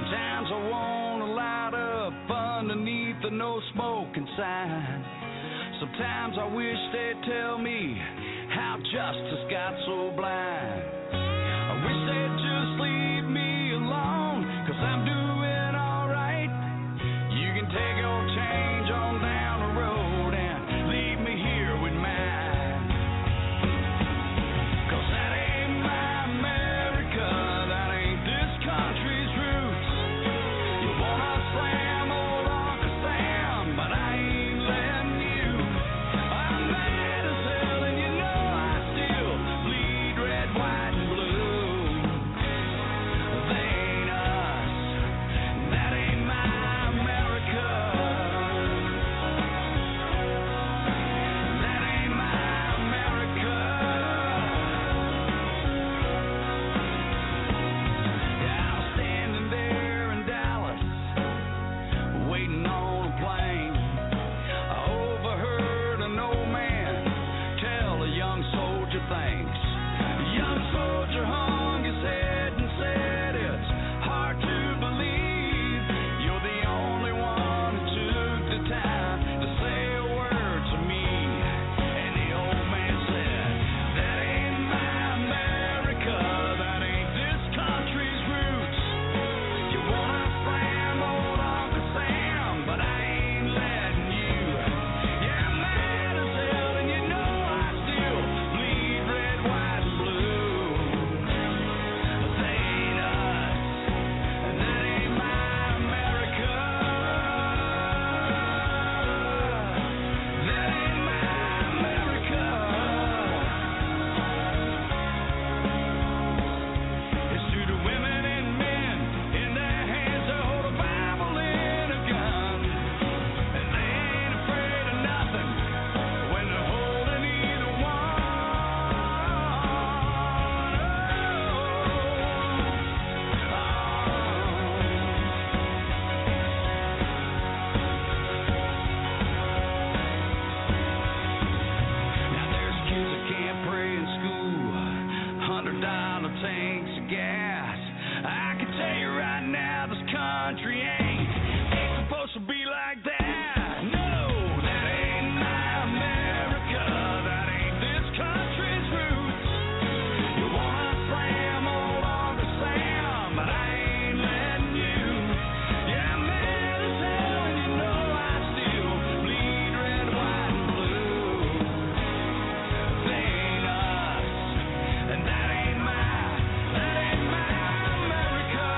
Sometimes I wanna light up underneath the no smoking sign. Sometimes I wish they'd tell me how justice got so blind. I wish they'd just leave me alone, 'cause I'm doing alright. You can take your change on down the road and leave me here with mine. 'Cause that ain't my America, that ain't this country's roots. You wanna slam old Uncle Sam, but I ain't letting you. I'm mad as hell and you know I still bleed red, white, and blue. They ain't us, that ain't my America. That ain't my America. Yeah, I was standing there in Dallas, waiting on a plane. I overheard an old man tell a young soldier thanks. The young soldier hung his head and said, "It's hard to believe you're the only one who took the time to say a word to me." And the old man said, "That ain't my America, that ain't this country's roots. You wanna slam old Uncle Sam, but I ain't letting you. Yeah, I'm mad as hell and you know I still bleed red, white, and blue. They ain't us, and that ain't my America. That ain't my America." It's to the women and men in their hands that hold a Bible and a gun, and they ain't afraid of nothing when they're holding either one. Now there's kids that can't pray in school, $100 tanks of gas. I can tell you right now, this country ain't supposed to be like that. No, that ain't my America, that ain't this country's roots. You wanna slam old Uncle Sam, but I ain't letting you. Yeah, I'm mad as hell and you know I still bleed red, white, and blue. They ain't us, and that ain't my America.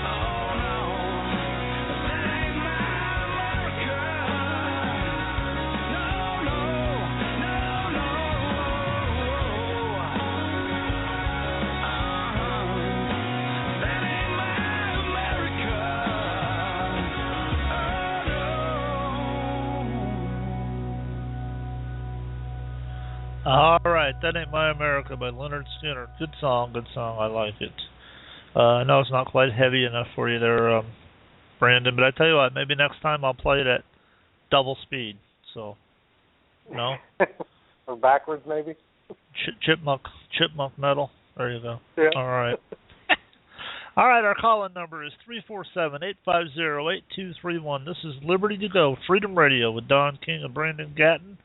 Oh no, that ain't my America. No, no, no, no. That ain't my America. Oh no. All right, That Ain't My America by Leonard Skinner. Good song. I like it. I know it's not quite heavy enough for you there, Brandon, but I tell you what, maybe next time I'll play it at double speed. So, no? Or backwards, maybe? Chipmunk metal. There you go. Yeah. All right. All right, our call-in number is 347-850-8231. This is Liberty2Go, Freedom Radio with Don King and Brandon Gatton.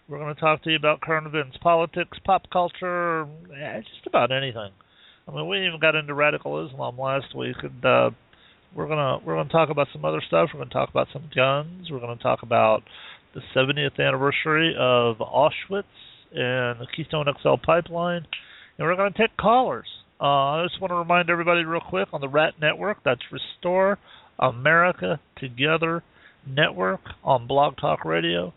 We're going to talk to you about current events, politics, pop culture, just about anything. I mean, we even got into radical Islam last week, and we're gonna talk about some other stuff. We're going to talk about some guns. We're going to talk about the 70th anniversary of Auschwitz and the Keystone XL pipeline, and we're going to take callers. I just want to remind everybody real quick on the RAT Network, that's Restore America Together Network on Blog Talk Radio.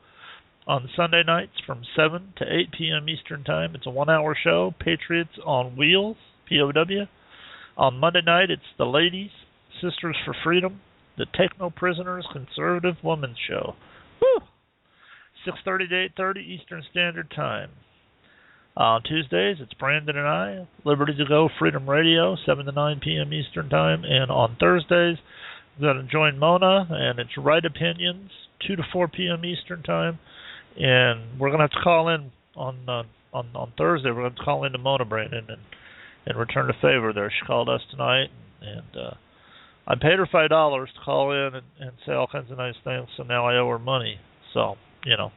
On Sunday nights from 7 to 8 p.m. Eastern Time. It's a 1-hour show, Patriots on Wheels, POW. On Monday night, it's the Ladies, Sisters for Freedom, the Take No Prisoners Conservative Women's Show. Woo! 6:30 to 8:30 Eastern Standard Time. On Tuesdays, it's Brandon and I, Liberty2Go, Freedom Radio, 7 to 9 p.m. Eastern Time. And on Thursdays, we're going to join Mona, and it's Right Opinions, 2 to 4 p.m. Eastern Time. And we're going to have to call in on Thursday. We're going to call in to Mona, Brandon, and return a favor there. She called us tonight. And I paid her $5 to call in and say all kinds of nice things, so now I owe her money. So, you know.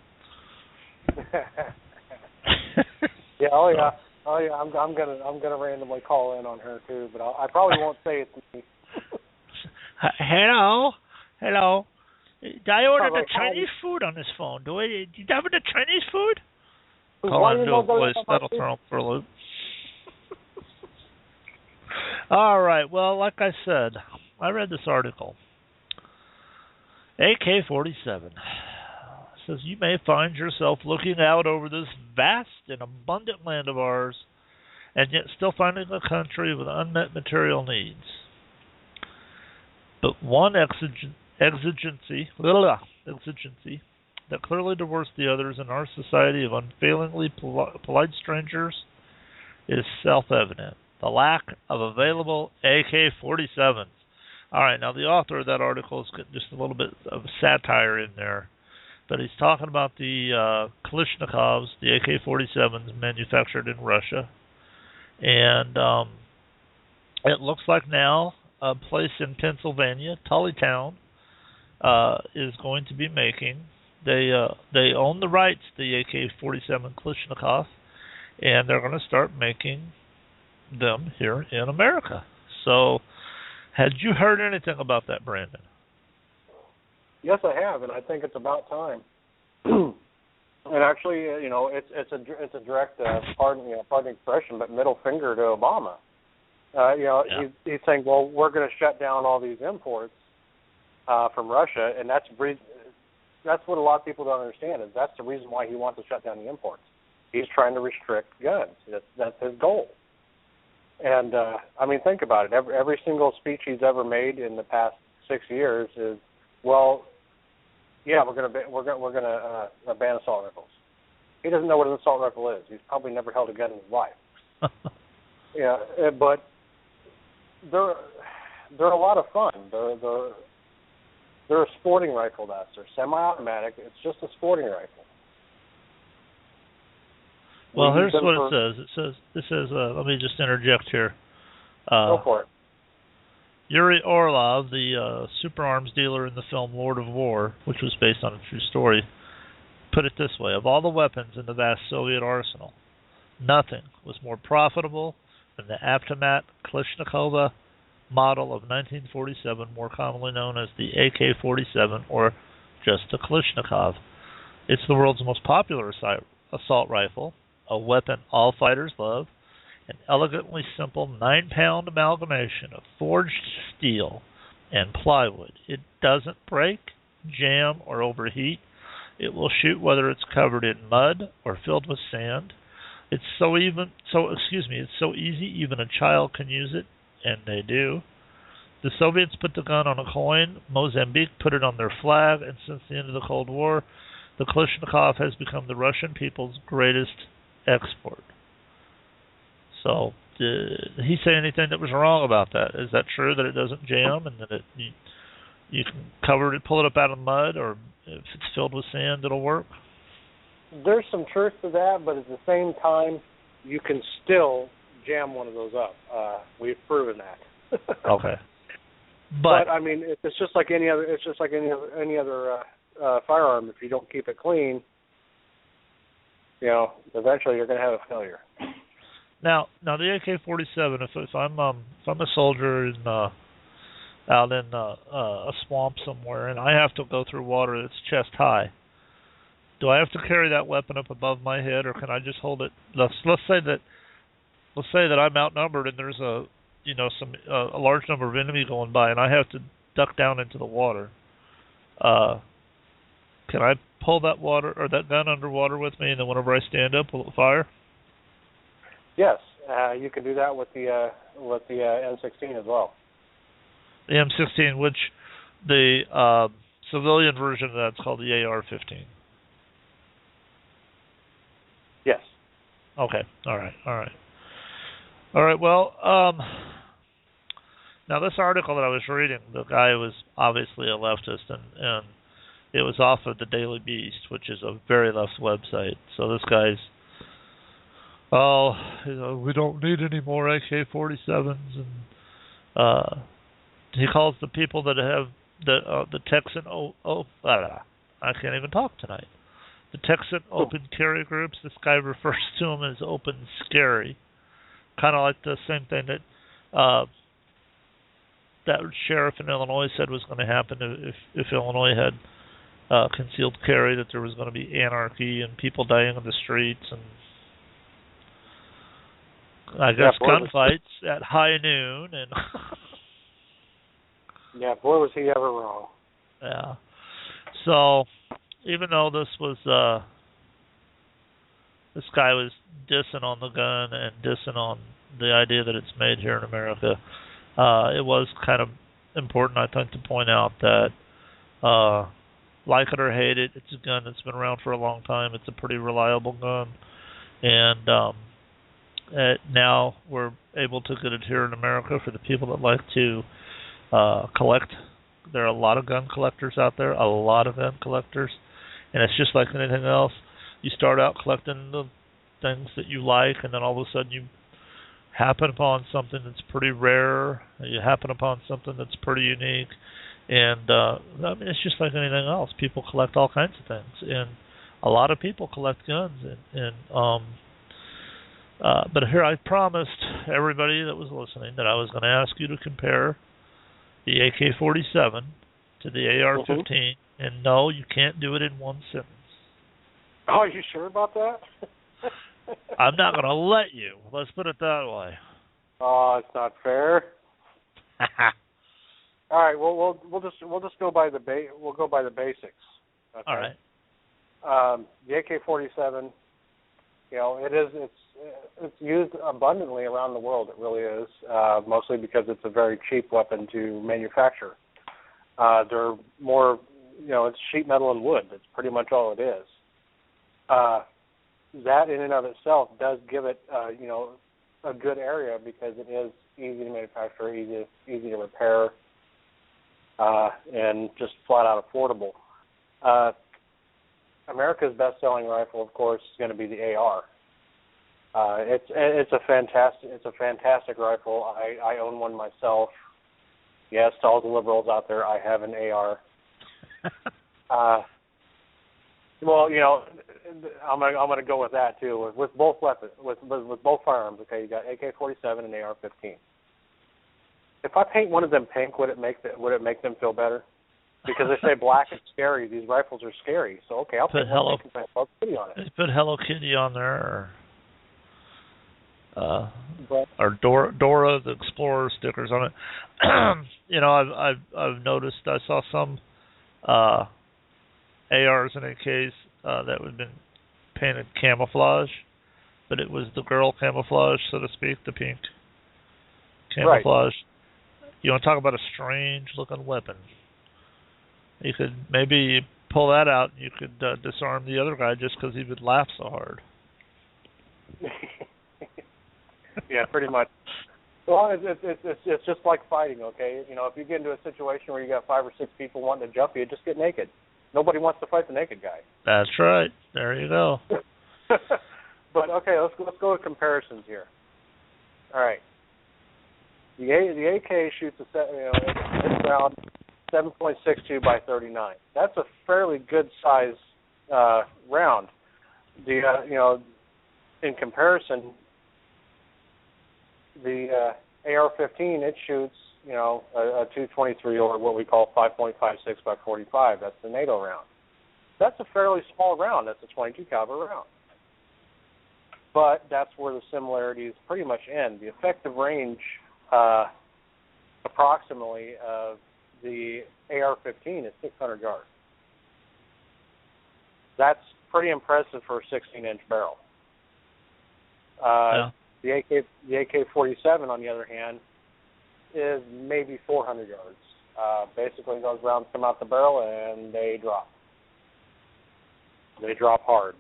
Yeah, I'm gonna randomly call in on her too, but I probably won't say it's me. Hello. I ordered Like, Chinese food on this phone. Do you have the Chinese food? Call why in you to know a voice. that That'll throw him for a loop. All right. Well, like I said, I read this article. AK-47 says you may find yourself looking out over this vast and abundant land of ours and yet still finding a country with unmet material needs. But one exigency that clearly dwarfs the others in our society of unfailingly polite strangers is self-evident. The lack of available AK-47s. All right, now the author of that article has got just a little bit of satire in there, but he's talking about the Kalashnikovs, the AK-47s manufactured in Russia, and it looks like now a place in Pennsylvania, Tullytown, is going to be making. They own the rights to the AK-47 Kalashnikov, and they're going to start making them here in America. So, had you heard anything about that, Brandon? Yes, I have, and I think it's about time. And actually, it's a direct, pardon the expression, but middle finger to Obama. He's saying, well, we're going to shut down all these imports from Russia, and that's what a lot of people don't understand. Is that's the reason why he wants to shut down the imports. He's trying to restrict guns. That's his goal. And think about it. Every single speech he's ever made in the past 6 years is, well, yeah, we're going to ban assault rifles. He doesn't know what an assault rifle is. He's probably never held a gun in his life. Yeah, but they're a lot of fun. They're a sporting rifle. They're semi-automatic. It's just a sporting rifle. Well, here's what it says. It says, let me just interject here. Go for it. Yuri Orlov, the super arms dealer in the film Lord of War, which was based on a true story, put it this way. Of all the weapons in the vast Soviet arsenal, nothing was more profitable than the Automat Kalashnikova model of 1947, more commonly known as the AK-47 or just the Kalashnikov. It's the world's most popular assault rifle, a weapon all fighters love, an elegantly simple 9-pound amalgamation of forged steel and plywood. It doesn't break, jam, or overheat. It will shoot whether it's covered in mud or filled with sand. It's so easy even a child can use it, and they do. The Soviets put the gun on a coin, Mozambique put it on their flag, and since the end of the Cold War, the Kalashnikov has become the Russian people's greatest export. So, did he say anything that was wrong about that? Is that true that it doesn't jam and that you can cover it, pull it up out of mud, or if it's filled with sand, it'll work? There's some truth to that, but at the same time, you can still jam one of those up. We've proven that. Okay. But I mean, it's just like any other. It's just like any other firearm. If you don't keep it clean, eventually you're going to have a failure. Now the AK-47. If I'm a soldier out in a swamp somewhere, and I have to go through water that's chest high, do I have to carry that weapon up above my head, or can I just hold it? Let's say that I'm outnumbered and there's a large number of enemy going by, and I have to duck down into the water. Can I pull that gun underwater with me, and then whenever I stand up, will it fire? Yes, you can do that with the M16 as well. The M16, which the civilian version of that's called the AR-15. Yes. Okay. All right. Well, now this article that I was reading, the guy was obviously a leftist, and it was off of the Daily Beast, which is a very left website. So this guy's, we don't need any more AK-47s, He calls the people that have the Texan I can't even talk tonight. The Texan open carry groups. This guy refers to them as open scary, kind of like the same thing that that sheriff in Illinois said was going to happen if Illinois had concealed carry, that there was going to be anarchy and people dying in the streets, and I guess gunfights at high noon. And yeah, boy, was he ever wrong. Yeah. So even though this guy was dissing on the gun and dissing on the idea that it's made here in America, it was kind of important, I think, to point out that like it or hate it, it's a gun that's been around for a long time. It's a pretty reliable gun, and now we're able to get it here in America for the people that like to collect. There are a lot of gun collectors out there, and it's just like anything else. You start out collecting the things that you like, and then all of a sudden you happen upon something that's pretty rare. You happen upon something that's pretty unique. And I mean, it's just like anything else. People collect all kinds of things, and a lot of people collect guns. But here I promised everybody that was listening that I was going to ask you to compare the AK-47 to the AR-15, and no, you can't do it in one sentence. Oh, are you sure about that? I'm not going to let you. Let's put it that way. Oh, it's not fair. All right. Well, we'll just go by the basics. Okay? All right. The AK-47, it's used abundantly around the world. It really is, mostly because it's a very cheap weapon to manufacture. They're more, it's sheet metal and wood. That's pretty much all it is. That in and of itself does give it, a good area because it is easy to manufacture, easy to repair, and just flat out affordable. America's best-selling rifle, of course, is going to be the AR. It's a fantastic rifle. I own one myself. Yes, to all the liberals out there, I have an AR. Well, I'm gonna go with that too. With both weapons, with both firearms. Okay, you got AK-47 and AR-15. If I paint one of them pink, would it make them feel better? Because they say black is scary. These rifles are scary. So okay, I'll put Hello Kitty on it. Put Hello Kitty on there, or Dora the Explorer stickers on it. I've noticed. I saw some ARs and AKs that had been painted camouflage, but it was the girl camouflage, so to speak, the pink camouflage. Right. You want to talk about a strange-looking weapon? You could maybe pull that out, and you could disarm the other guy just because he would laugh so hard. Yeah, pretty much. Well, it's just like fighting, okay? If you get into a situation where you got 5 or 6 people wanting to jump you, just get naked. Nobody wants to fight the naked guy. That's right. There you go. But okay, let's go with comparisons here. All right. The AK shoots it's around 7.62 by 39. That's a fairly good size round. In comparison, the AR-15, it shoots a 223, or what we call 5.56 by 45. That's the NATO round. That's a fairly small round. That's a 22 caliber round. But that's where the similarities pretty much end. The effective range, approximately, of the AR-15 is 600 yards. That's pretty impressive for a 16-inch barrel. Yeah. The AK-47, on the other hand, is maybe 400 yards. Basically, those rounds come out the barrel and they drop. They drop hard.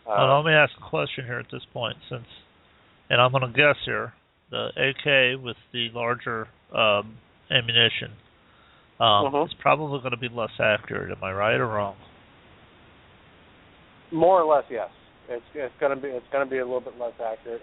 Let me ask a question here at this point, and I'm going to guess here, the AK with the larger ammunition is probably going to be less accurate. Am I right or wrong? More or less, yes. It's going to be a little bit less accurate.